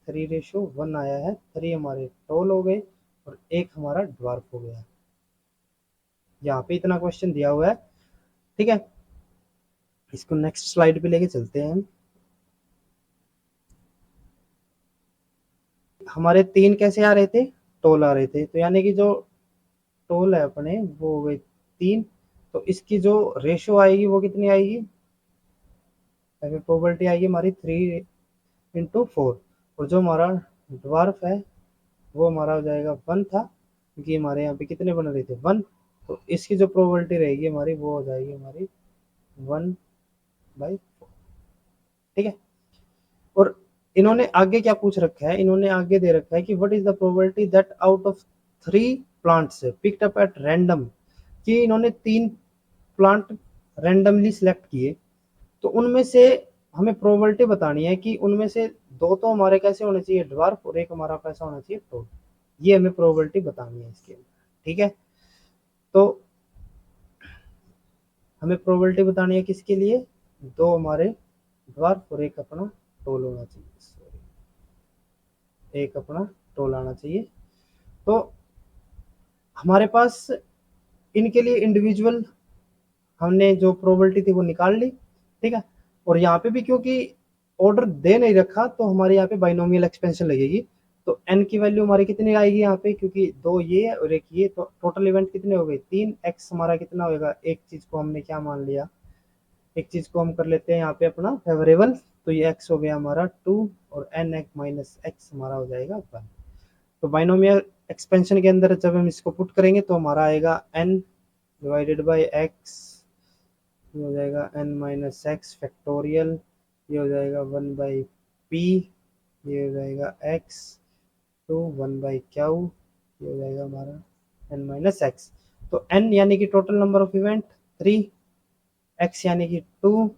3:1 आया है, 3 हमारे टोल हो गए और एक हमारा ड्वार्फ हो गया। यहाँ पे इतना क्वेश्चन दिया हुआ है। ठीक है, इसको नेक्स्ट स्लाइड पे लेके चलते हैं हम। हमारे 3 कैसे आ रहे थे, टोल आ रहे थे, तो यानी कि जो टोल है अपने वो हो गए 3। तो इसकी जो रेशो आएगी वो कितनी आएगी, प्रोबेबिलिटी आएगी हमारी 3:4। और जो हमारा ड्वार्फ है वो हमारा हो जाएगा 1 था, क्योंकि हमारे यहाँ पे कितने बन रहे थे 1। तो इसकी जो प्रोबेबिलिटी रहेगी हमारी वो हो जाएगी हमारी 1/4। ठीक है। और इन्होंने आगे क्या पूछ रखा है, इन्होंने आगे दे रखा है कि what is the probability that out of 3 plants picked up at random, कि इन्होंने 3 प्लांट रैंडमली सिलेक्ट किए, तो उनमें से हमें प्रोबेबिलिटी बतानी है कि उनमें से 2 तो हमारे कैसे होने चाहिए, ड्वार्फ, और एक हमारा कैसा होना चाहिए, टोल। ये हमें प्रोबेबिलिटी बतानी है इसके अंदर। ठीक है, तो हमें प्रोबेबिलिटी बतानी है किसके लिए, 2 हमारे ड्वार्फ और एक अपना टोल होना चाहिए, सॉरी, एक अपना टोल आना चाहिए। तो हमारे पास इनके लिए इंडिविजुअल हमने जो प्रोबेबिलिटी थी वो निकाल ली। ठीक है, और यहाँ पे भी क्योंकि ऑर्डर दे नहीं रखा तो हमारे यहाँ पे बाइनोमियल एक्सपेंशन लगेगी। तो एन की वैल्यू हमारी कितनी आएगी यहाँ पे, क्योंकि 2 ये और एक ये, तो टोटल इवेंट कितने हो गए 3। एक्स हमारा कितना होगा, एक चीज को हमने क्या मान लिया, एक चीज को हम कर लेते हैं यहाँ पे अपना फेवरेबल, तो ये एक्स हो गया हमारा 2, और एन एक्स माइनस एक्स हमारा हो जाएगा 1। तो बाइनोमियल एक्सपेंशन के अंदर जब हम इसको पुट करेंगे तो हमारा आएगा एन डिवाइडेड बाई एक्स, ये हो जाएगा एन माइनस एक्स फैक्टोरियल, ये हो जाएगा 1/p, ये हो जाएगा एक्स टू 1/क्यू, ये हो जाएगा हमारा एन माइनस एक्स। तो एन यानी कि total number of event 3, x यानी कि 2,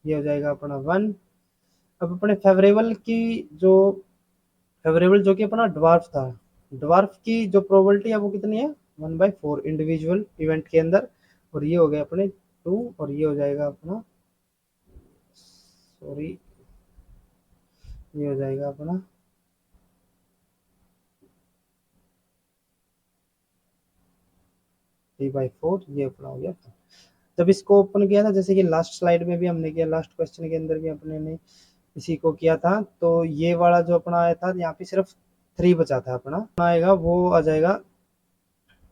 ये हो जाएगा अपना 1। अब अपने फेवरेबल जो कि अपना ड्वार्फ था, ड्वार्फ की जो प्रोबेबिलिटी है वो कितनी है, 1/4 इंडिविजुअल इवेंट के अंदर। और ये हो गया अपने 2, और ये हो जाएगा अपना, सॉरी, ये हो जाएगा अपना 3/4, ये अपना हो गया। जब इसको ओपन किया था, जैसे कि लास्ट स्लाइड में भी हमने किया, लास्ट क्वेश्चन के अंदर भी अपने ने इसी को किया था, तो ये वाला जो अपना आया था यहाँ पे सिर्फ 3 बचा था अपना, आएगा वो आ जाएगा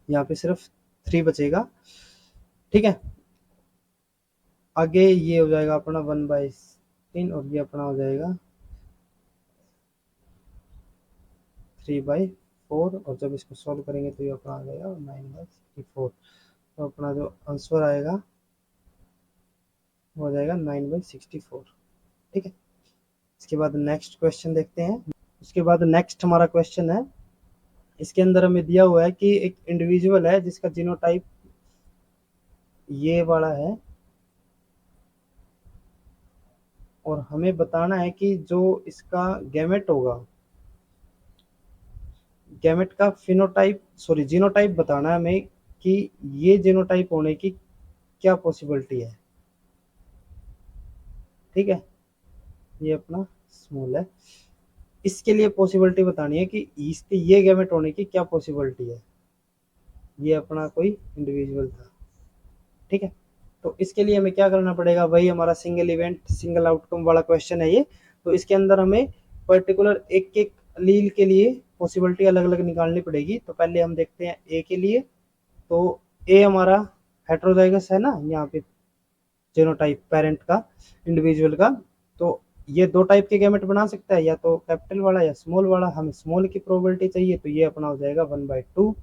यहाँ पे सिर्फ 3 बचेगा। ठीक है, आगे ये हो जाएगा अपना 1/3, और ये अपना हो जाएगा 3/4, और जब इसको सॉल्व करेंगे तो ये अपना आ जाएगा 9/64। तो अपना जो आंसर आएगा हो जाएगा 9/64। ठीक है, इसके बाद नेक्स्ट क्वेश्चन देखते हैं। उसके बाद नेक्स्ट हमारा क्वेश्चन है, इसके अंदर हमें दिया हुआ है कि एक इंडिविजुअल है जिसका जीनोटाइप ये वाला है, और हमें बताना है कि जो इसका गैमेट होगा, गैमेट का फिनोटाइप सॉरी जीनोटाइप बताना है हमें कि ये जीनोटाइप होने की क्या पॉसिबिलिटी है। ठीक है, ये अपना स्मॉल है, इसके लिए पॉसिबिलिटी बतानी है कि इसके ये गैमेट होने की क्या पॉसिबिलिटी है। ये अपना कोई इंडिविजुअल था। ठीक है, तो इसके लिए हमें क्या करना पड़ेगा, वही हमारा सिंगल इवेंट सिंगल आउटकम वाला क्वेश्चन है ये। तो इसके अंदर हमें पर्टिकुलर एक एक लील के लिए पॉसिबिलिटी अलग अलग निकालनी पड़ेगी। तो पहले हम देखते हैं ए के लिए। तो ए हमारा हेट्रोजाइगस है ना, यहाँ पे जीनोटाइप पेरेंट का इंडिविजुअल का। तो ये दो टाइप के गैमेट बना सकता है, या तो कैपिटल वाला या स्मॉल वाला। हमें स्मॉल की प्रोबेबिलिटी चाहिए, तो ये अपना हो जाएगा 1/2।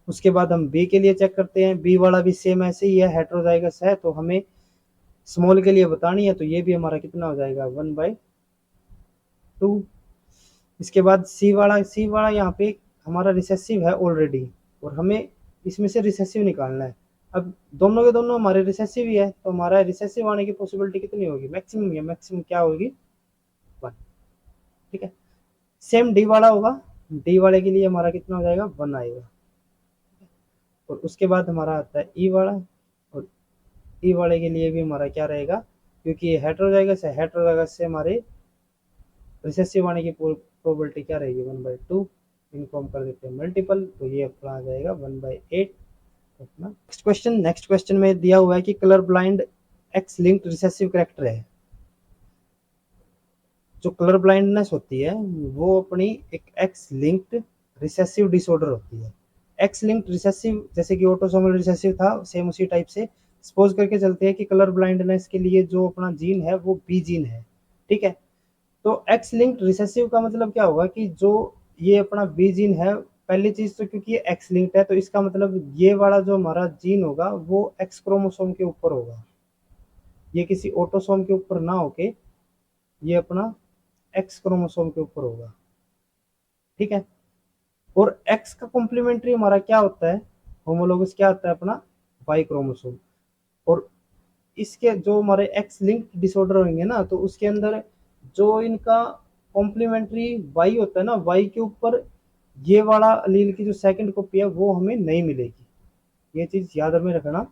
उसके बाद हम बी के लिए चेक करते हैं, बी वाला भी सेम ऐसे ही है, हेट्रोजाइगस है, तो हमें स्मॉल के लिए बतानी है। तो ये भी हमारा कितना हो जाएगा 1/2। इसके बाद सी वाला यहाँ पे हमारा रिसेसिव है ऑलरेडी, और हमें इसमें से रिसेसिव निकालना है। अब दोनों के दोनों हमारे रिसेसिव ही है, तो हमारा रिसेसिव आने की पॉसिबिलिटी कितनी होगी, मैक्सिमम या मैक्सिमम क्या होगी 1। ठीक है, सेम डी वाला होगा, डी वाले के लिए हमारा कितना हो जाएगा 1 आएगा। और उसके बाद हमारा आता है ई वाला, और ई वाले के लिए भी हमारा क्या रहेगा, क्योंकि ये हेट्रोजाइगस है, हेट्रोजाइगस से हमारे रिसेसिव आने की प्रोबेबिलिटी क्या रहेगी 1/2। इनको हम कर देते हैं मल्टीपल, तो ये अपना आ जाएगा 1/8 अपना। नेक्स्ट क्वेश्चन में दिया हुआ है कि colour blind x linked recessive character है। जो कलर ब्लाइंडनेस होती है वो अपनी एक एक्स लिंक्ड रिसेसिव डिसऑर्डर होती है। एक्स लिंक्ड रिसेसिव जैसे कि ऑटोसोमल रिसेसिव था, सेम उसी टाइप से सपोज करके चलते हैं कि कलर ब्लाइंडनेस के लिए जो अपना जीन है वो बी जीन है। ठीक है, तो एक्स लिंक्ड रिसेसिव का मतलब क्या होगा कि जो ये अपना बी जीन है, पहली चीज तो क्योंकि ये एक्स लिंक्ड है, तो इसका मतलब ये वाला जो हमारा जीन होगा वो एक्स क्रोमोसोम के ऊपर होगा, ये किसी ऑटोसोम के ऊपर ना होके ये अपना एक्स क्रोमोसोम के ऊपर होगा। ठीक है, और एक्स का कॉम्प्लीमेंट्री हमारा क्या होता है, होमोलोगस क्या होता है अपना वाई क्रोमोसोम। और इसके जो हमारे एक्स लिंक्ड डिसऑर्डर होंगे ना, तो उसके अंदर जो इनका कॉम्प्लीमेंट्री वाई होता है ना, वाई के ऊपर ये वाला अलील की जो सेकंड कॉपी है वो हमें नहीं मिलेगी। ये चीज याद में रखना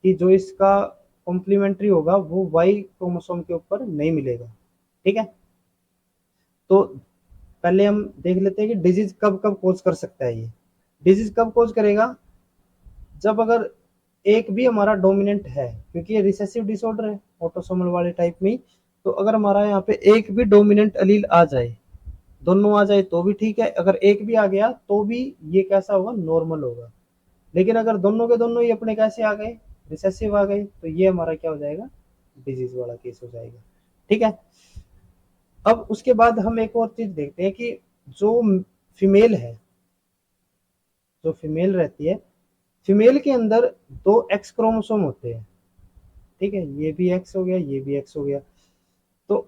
कि जो इसका कॉम्प्लीमेंट्री होगा वो वाई क्रोमोसोम के ऊपर नहीं मिलेगा। ठीक है, तो पहले हम देख लेते हैं कि डिजीज कब कब कोज कर सकता है। ये डिजीज कब कोज करेगा, जब अगर एक भी हमारा डोमिनेंट है, क्योंकि ये रिसेसिव डिसऑर्डर है ऑटोसोमल वाले टाइप में। तो अगर हमारा यहाँ पे एक भी डोमिनेंट अलील आ जाए, दोनों आ जाए तो भी ठीक है, अगर एक भी आ गया तो भी ये कैसा होगा, नॉर्मल होगा। लेकिन अगर दोनों के दोनों ही अपने कैसे आ गए, रिसेसिव आ गए, तो ये हमारा क्या हो जाएगा, डिजीज वाला केस हो जाएगा। ठीक है, अब उसके बाद हम एक और चीज देखते हैं कि जो फीमेल है, जो फीमेल रहती है, फीमेल के अंदर दो एक्स क्रोमोसोम होते हैं। ठीक है, ये भी एक्स हो गया, ये भी एक्स हो गया, तो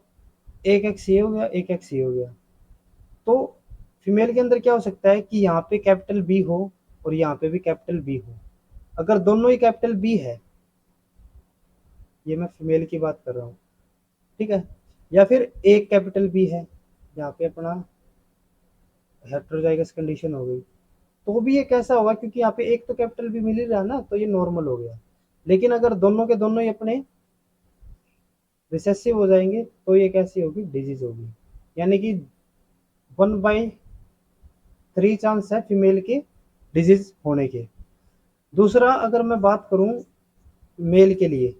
एक एक्स ये हो गया, एक एक्स ये हो गया। तो फीमेल के अंदर क्या हो सकता है कि यहाँ पे कैपिटल बी हो और यहाँ पे भी कैपिटल बी हो। अगर दोनों ही कैपिटल बी है, ये मैं फीमेल की बात कर रहा हूँ। ठीक है, या फिर एक कैपिटल बी है, यहाँ पे अपना हेट्रोजाइगस कंडीशन हो गई, तो भी ये कैसा होगा, क्योंकि यहाँ पे एक तो कैपिटल बी मिल ही रहा ना, तो ये नॉर्मल हो गया। लेकिन अगर दोनों के दोनों ही अपने रिसेसिव हो जाएंगे तो ये कैसी होगी, डिजीज होगी। यानी कि 1/3 चांस है फीमेल के डिजीज होने के। दूसरा अगर मैं बात करूं मेल के लिए,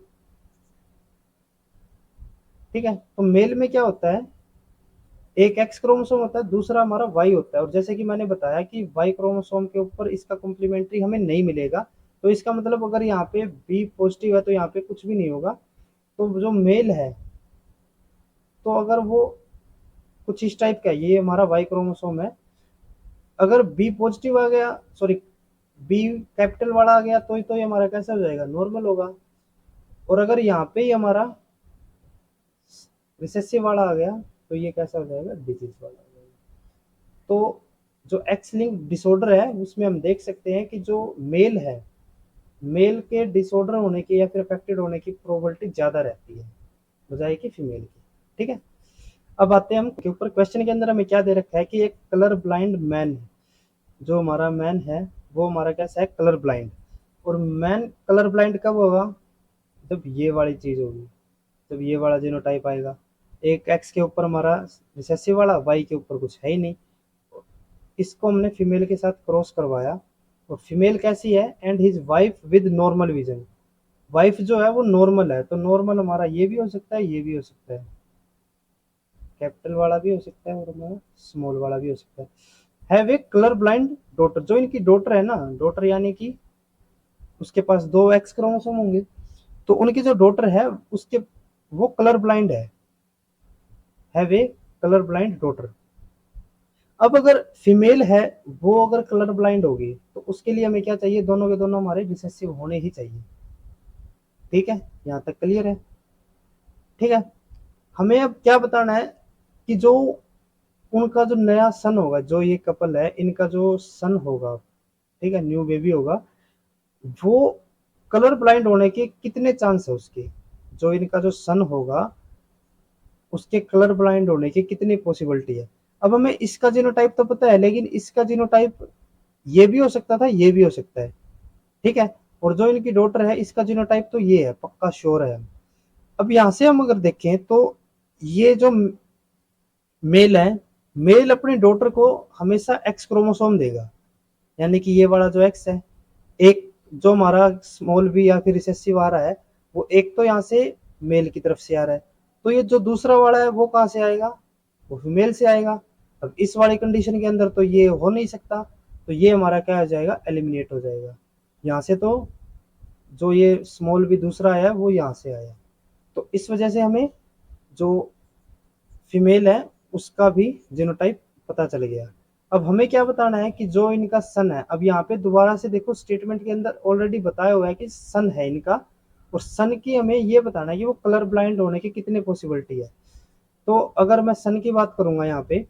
ठीक है, तो मेल में क्या होता है, एक एक्स क्रोमोसोम होता है, दूसरा हमारा वाई होता है। और जैसे कि मैंने बताया कि वाई क्रोमोसोम के ऊपर इसका कॉम्प्लीमेंट्री हमें नहीं मिलेगा, तो इसका मतलब अगर यहाँ पे बी पॉजिटिव है तो यहाँ पे कुछ भी नहीं होगा। तो जो मेल है, तो अगर वो कुछ इस टाइप का है, ये हमारा वाई क्रोमोसोम है, अगर बी पॉजिटिव आ गया, सॉरी बी कैपिटल वाला आ गया, तो ये हमारा कैसा हो जाएगा, नॉर्मल होगा। और अगर यहाँ पे ही हमारा रिसेसिव वाला आ गया तो ये कैसा हो जाएगा, डिजीज वाला हो जाएगा। तो जो एक्स लिंक डिसऑर्डर है उसमें हम देख सकते हैं कि जो मेल है, मेल के डिसऑर्डर होने की या फिर अफेक्टेड होने की प्रोबेबिलिटी ज्यादा रहती है बजाय कि फीमेल की। ठीक है, अब आते हैं हम के ऊपर। क्वेश्चन के अंदर हमें क्या दे रखा है कि एक कलर ब्लाइंड मैन है, जो हमारा मैन है वो हमारा कैसा है, कलर ब्लाइंड। और मैन कलर ब्लाइंड कब होगा, जब ये वाली चीज होगी, जब ये वाला जीनोटाइप आएगा। एक एक्स के ऊपर हमारा रिसेसिव वाला, वाई के ऊपर कुछ है ही नहीं, इसको हमने फीमेल के साथ क्रॉस करवाया। और फीमेल कैसी है, and his wife with normal vision, wife जो है वो नॉर्मल है, तो नॉर्मल हमारा ये भी हो सकता है, ये भी हो सकता है, कैपिटल वाला भी हो सकता है और हमारा स्मॉल वाला भी हो सकता है। Have a colour blind daughter, जो इनकी डॉटर है ना, डॉटर यानी कि उसके पास दो एक्स क्रोमोसोम होंगे, तो उनकी जो डॉटर है उसके, वो कलर ब्लाइंड है, have a colour blind daughter. अब अगर फीमेल है, वो अगर कलर ब्लाइंड होगी तो उसके लिए हमें क्या चाहिए, दोनों के दोनों हमारे रिसेसिव होने ही चाहिए। ठीक है, यहाँ तक क्लियर है। ठीक है, हमें अब क्या बताना है कि जो उनका जो नया सन होगा, जो ये कपल है इनका जो सन होगा, ठीक है, न्यू बेबी होगा, वो कलर ब्लाइंड होने के कितने चांस है उसके, जो इनका जो सन होगा उसके कलर ब्लाइंड होने की कितनी पॉसिबिलिटी है। अब हमें इसका जीनोटाइप तो पता है, लेकिन इसका जीनोटाइप ये भी हो सकता था, ये भी हो सकता है। ठीक है, और जो इनकी डॉटर है इसका जीनोटाइप तो ये है, पक्का श्योर है। अब यहां से हम अगर देखें तो ये जो मेल है, मेल अपनी डॉटर को हमेशा एक्स क्रोमोसोम देगा, यानी कि ये वाला जो एक्स है, एक जो हमारा स्मॉल बी या फिर रिसेसिव आ रहा है, वो एक तो यहाँ से मेल की तरफ से आ रहा है, तो ये जो दूसरा वाला है वो कहाँ से आएगा, वो फीमेल से आएगा। अब इस वाली कंडीशन के अंदर तो ये हो नहीं सकता, तो ये हमारा क्या हो जाएगा, एलिमिनेट हो जाएगा यहाँ से। तो जो ये स्मॉल बी दूसरा आया वो यहाँ से आया, तो इस वजह से हमें जो फीमेल है उसका भी जीनोटाइप पता चल गया। अब हमें क्या बताना है कि जो इनका सन है, अब यहाँ पे दोबारा से देखो स्टेटमेंट के अंदर ऑलरेडी बताया हुआ है कि सन है इनका, और सन की हमें ये बताना है कि वो कलर ब्लाइंड होने की कितनी पॉसिबिलिटी है। तो अगर मैं सन की बात करूंगा यहाँ पे,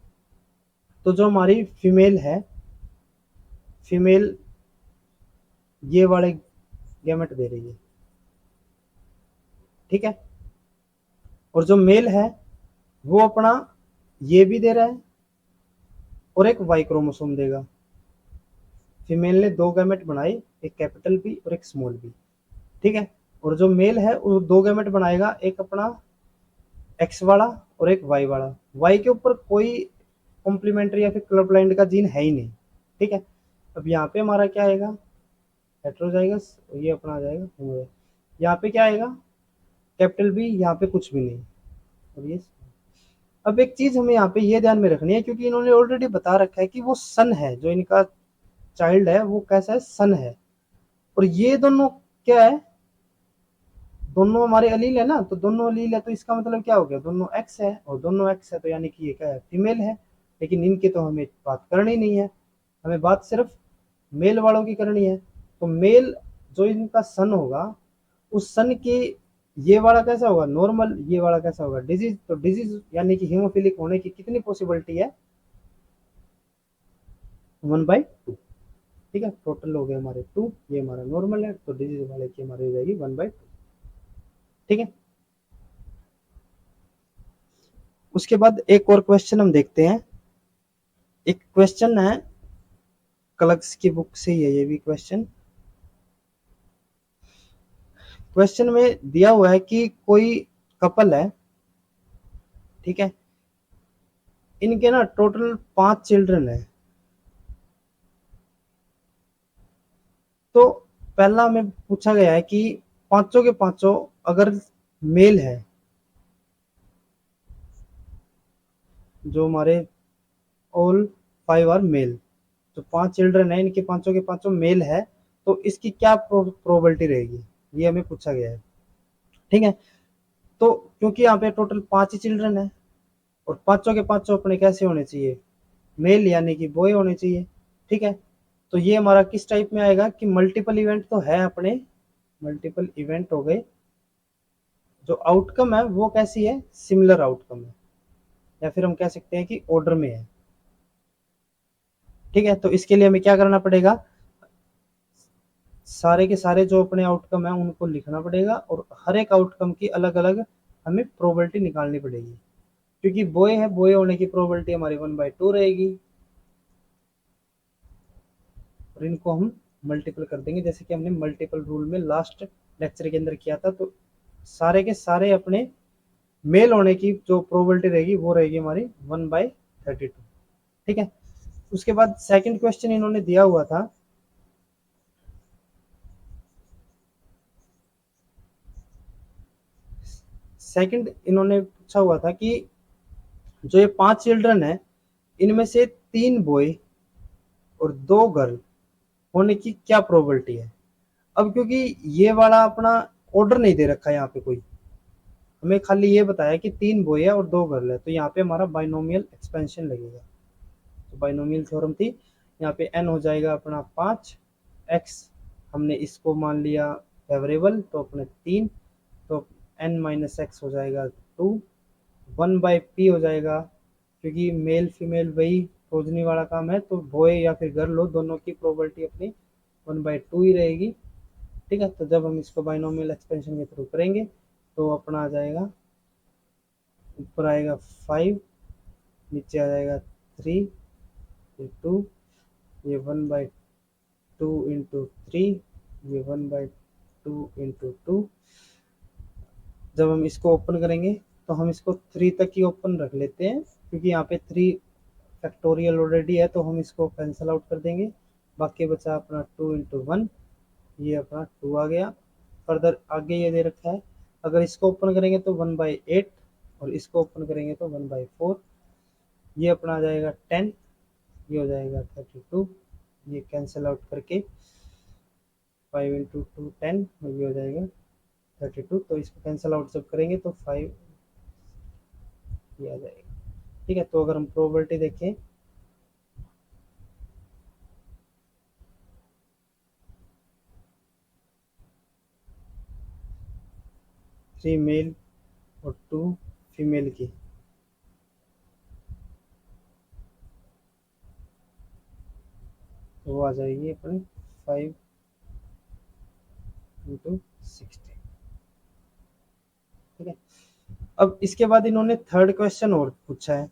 तो जो हमारी फीमेल है, फीमेल ये वाले गैमेट दे रही है, ठीक है, और जो मेल है वो अपना ये भी दे रहा है और एक वाई क्रोमोसोम देगा। फीमेल ने दो गैमेट बनाए, एक कैपिटल बी और एक स्मॉल बी, ठीक है, और जो मेल है वो दो गैमेट बनाएगा, एक अपना एक्स वाला और एक वाई वाला। वाई के ऊपर कोई कॉम्प्लीमेंट्री या फिर कलर ब्लाइंड का जीन है ही नहीं। ठीक है, अब यहाँ पे हमारा क्या आएगा, हेट्रोजाइगस, और ये अपना आ जाएगा होमोजाइगस। यहाँ पे क्या आएगा, कैपिटल बी, यहाँ पे कुछ भी नहीं, और ये। अब एक चीज हमें यहाँ पे ये ध्यान में रखनी है, क्योंकि इन्होंने ऑलरेडी बता रखा है कि वो सन है, जो इनका चाइल्ड है वो कैसा है, सन है। और ये दोनों क्या है, दोनों हमारे अलील है ना, तो दोनों अलील है, तो इसका मतलब क्या हो गया, दोनों एक्स है, और दोनों एक्स है तो यानी कि ये क्या है, फीमेल है। लेकिन इनकी तो हमें बात करनी नहीं है, हमें बात सिर्फ मेल वालों की करनी है। तो मेल जो इनका सन होगा, उस सन की ये वाला कैसा होगा, नॉर्मल, ये वाला कैसा होगा, डिजीज। तो डिजीज यानी कि हीमोफिलिक होने की कितनी पॉसिबिलिटी है, 1/2। ठीक है, टोटल हो गए हमारे 2, ये हमारा नॉर्मल है, तो डिजीज वाले की हमारी हो जाएगी 1/2। ठीक है, उसके बाद एक और क्वेश्चन हम देखते हैं। एक क्वेश्चन है, क्लग्स की बुक से ही है ये भी क्वेश्चन। क्वेश्चन में दिया हुआ है कि कोई कपल है, ठीक है, इनके ना टोटल 5 चिल्ड्रन है। तो पहला में पूछा गया है कि पांचों के पांचों अगर मेल है, जो हमारे ऑल 5 आर मेल, जो 5 चिल्ड्रन है इनके पांचों के पांचों मेल है, तो इसकी क्या प्रोबेबिलिटी रहेगी, ये हमें पूछा गया है। ठीक है, तो क्योंकि यहाँ पे टोटल 5 ही चिल्ड्रन है, और पांचों के पांचों अपने कैसे होने चाहिए, मेल यानी कि बॉय होने चाहिए। ठीक है, तो ये हमारा किस टाइप में आएगा कि मल्टीपल इवेंट तो है अपने, मल्टीपल इवेंट हो गए, जो आउटकम है वो कैसी है, सिमिलर आउटकम है, या फिर हम कह सकते हैं कि ऑर्डर में है। ठीक है, तो इसके लिए हमें क्या करना पड़ेगा, सारे के सारे जो अपने आउटकम है उनको लिखना पड़ेगा और हर एक आउटकम की अलग अलग हमें प्रोबेबिलिटी निकालनी पड़ेगी। क्योंकि बॉय है, बॉय होने की प्रोबेबिलिटी हमारी 1/2 रहेगी, और इनको हम मल्टीपल कर देंगे, जैसे कि हमने मल्टीपल रूल में लास्ट लेक्चर के अंदर किया था। तो सारे के सारे अपने मेल होने की जो प्रोबेबिलिटी रहेगी वो रहेगी हमारी 1/32। ठीक है, उसके बाद सेकंड क्वेश्चन इन्होंने दिया हुआ था, सेकंड इन्होंने पूछा हुआ था कि जो ये 5 चिल्ड्रन है इनमें से 3 बॉय और 2 गर्ल होने की क्या प्रोबेबिलिटी है। अब क्योंकि ये वाला अपना ऑर्डर नहीं दे रखा है यहाँ पे कोई, हमें खाली ये बताया कि 3 बॉय है और 2 गर्ल है, तो यहाँ पे हमारा बाइनोमियल एक्सपेंशन लगेगा। तो बाइनोमियल थ्योरम थी, यहाँ पे n हो जाएगा अपना 5, x हमने इसको मान लिया फेवरेबल तो अपने 3, तो n माइनस एक्स हो जाएगा 2, 1/p हो जाएगा, क्योंकि मेल फीमेल वही प्रोजनी वाला काम है, तो बॉय या फिर गर्ल हो दोनों की प्रोबेबिलिटी अपनी 1/2 ही रहेगी। ठीक है, तो जब हम इसको बाइनोमियल एक्सपेंशन के थ्रू करेंगे तो अपना आ जाएगा, ऊपर आएगा 5, नीचे आ जाएगा 3, ये 2, ये 1/2 इंटू 3, ये 1/2 इंटू 2। जब हम इसको ओपन करेंगे तो हम इसको 3 तक ही ओपन रख लेते हैं, क्योंकि यहाँ पे 3 फैक्टोरियल ऑलरेडी है, तो हम इसको कैंसिल आउट कर देंगे। बाकी बचा अपना 2 इंटू 1, ये अपना 2 आ गया। फर्दर आगे ये दे रखा है, अगर इसको ओपन करेंगे तो 1/8 और इसको ओपन करेंगे तो 1/4, ये अपना आ जाएगा 10, ये हो जाएगा 32, ये कैंसिल आउट करके 5 इंटू 2 10, और ये हो जाएगा 32। तो इसको कैंसिल आउट जब करेंगे तो 5 ये आ जाएगा। ठीक है, तो अगर हम प्रोबेबिलिटी देखें, थ्री मेल और 2 फीमेल की, तो वो आ जाएगी अपनी 5 इंटू 60। ठीक है, अब इसके बाद इन्होंने थर्ड क्वेश्चन और पूछा है।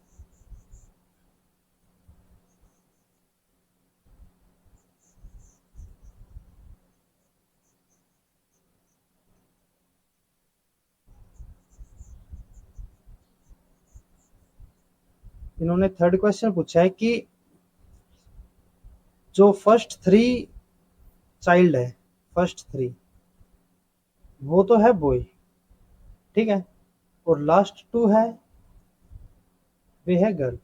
इन्होंने थर्ड क्वेश्चन पूछा है कि जो फर्स्ट 3 चाइल्ड है, फर्स्ट 3 वो तो है बॉय, ठीक है, और लास्ट 2 है वे है गर्ल।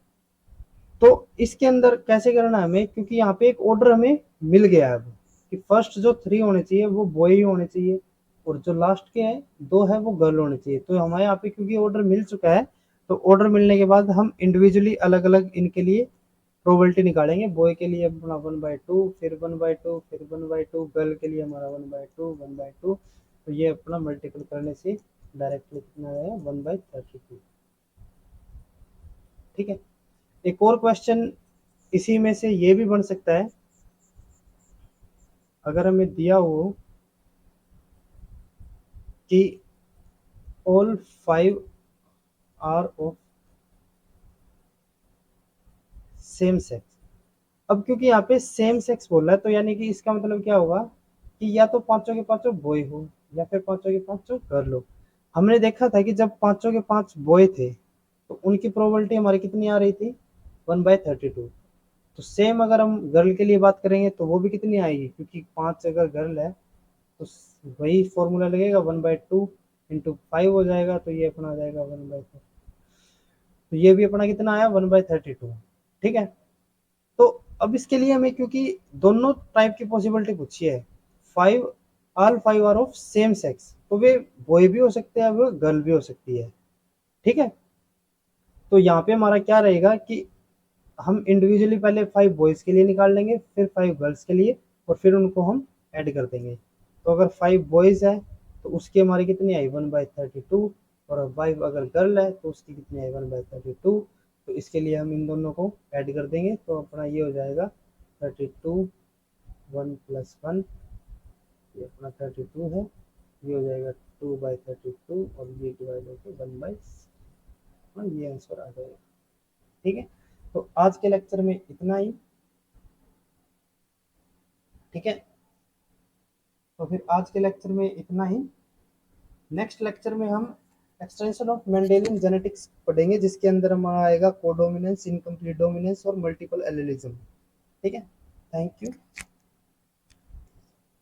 तो इसके अंदर कैसे करना है हमें, क्योंकि यहाँ पे एक ऑर्डर हमें मिल गया है अब कि फर्स्ट जो 3 होने चाहिए वो बॉय ही होने चाहिए, और जो लास्ट के हैं 2 है वो गर्ल होने चाहिए। तो हमारे यहाँ पे क्योंकि ऑर्डर मिल चुका है, तो ऑर्डर मिलने के बाद हम इंडिविजुअली अलग अलग इनके लिए प्रोबेबिलिटी निकालेंगे। बॉय के लिए अपना 1/2, फिर 1/2, फिर 1/2, गर्ल के लिए हमारा 1/2, 1/2। तो ये अपना मल्टीपल करने से डायरेक्टली कितना आएगा 1/32। ठीक है, एक और क्वेश्चन इसी में से ये भी बन सकता है, अगर हमें दिया हो कि all 5 are of same sex. अब क्योंकि यहाँ पे सेम सेक्स बोल रहा है, तो यानी कि इसका मतलब क्या होगा कि या तो पांचों के पांचों बॉय हो या फिर पांचों के पांचों गर्ल हो। हमने देखा था कि जब पांचों के पांच बॉय थे तो उनकी प्रोबेबिलिटी हमारी कितनी आ रही थी, 1/32। तो सेम अगर हम गर्ल के लिए बात करेंगे तो वो भी कितनी आएगी, क्योंकि 5 अगर गर्ल है तो वही फॉर्मूला लगेगा, 1/2 इंटू 5 हो जाएगा, तो ये अपना आ जाएगा 1/4। तो ये भी अपना कितना आया 1/32। ठीक है, तो अब इसके लिए हमें क्योंकि दोनों टाइप की पॉसिबिलिटी पूछी है, 5 all 5 are of same sex, तो वे बॉय भी हो सकते हैं, वो गर्ल भी हो सकती है। ठीक है, तो यहाँ पे हमारा क्या रहेगा कि हम इंडिविजुअली पहले 5 बॉयज के लिए निकाल लेंगे, फिर 5 गर्ल्स के लिए, और फिर उनको हम ऐड कर देंगे। तो अगर 5 बॉयज है तो उसकी हमारी कितनी आई 1/32, और वाइफ अगर गर्ल है तो उसकी कितनी आई 1/32। तो इसके लिए हम इन दोनों को ऐड कर देंगे, तो अपना ये हो जाएगा 32, 1 + 1, ये अपना 32 है, ये हो जाएगा 2/32, और ये डिवाइड होकर 1/, ये आंसर आ जाएगा। ठीक है, तो आज के लेक्चर में इतना ही। ठीक है, तो फिर आज के लेक्चर में इतना ही। नेक्स्ट लेक्चर में हम एक्सटेंशन ऑफ मेंडेलियन जेनेटिक्स पढ़ेंगे, जिसके अंदर हमारा आएगा कोडोमिनेंस, इनकम्प्लीट डोमिनेंस और मल्टीपल एलेलिज्म। ठीक है, थैंक यू।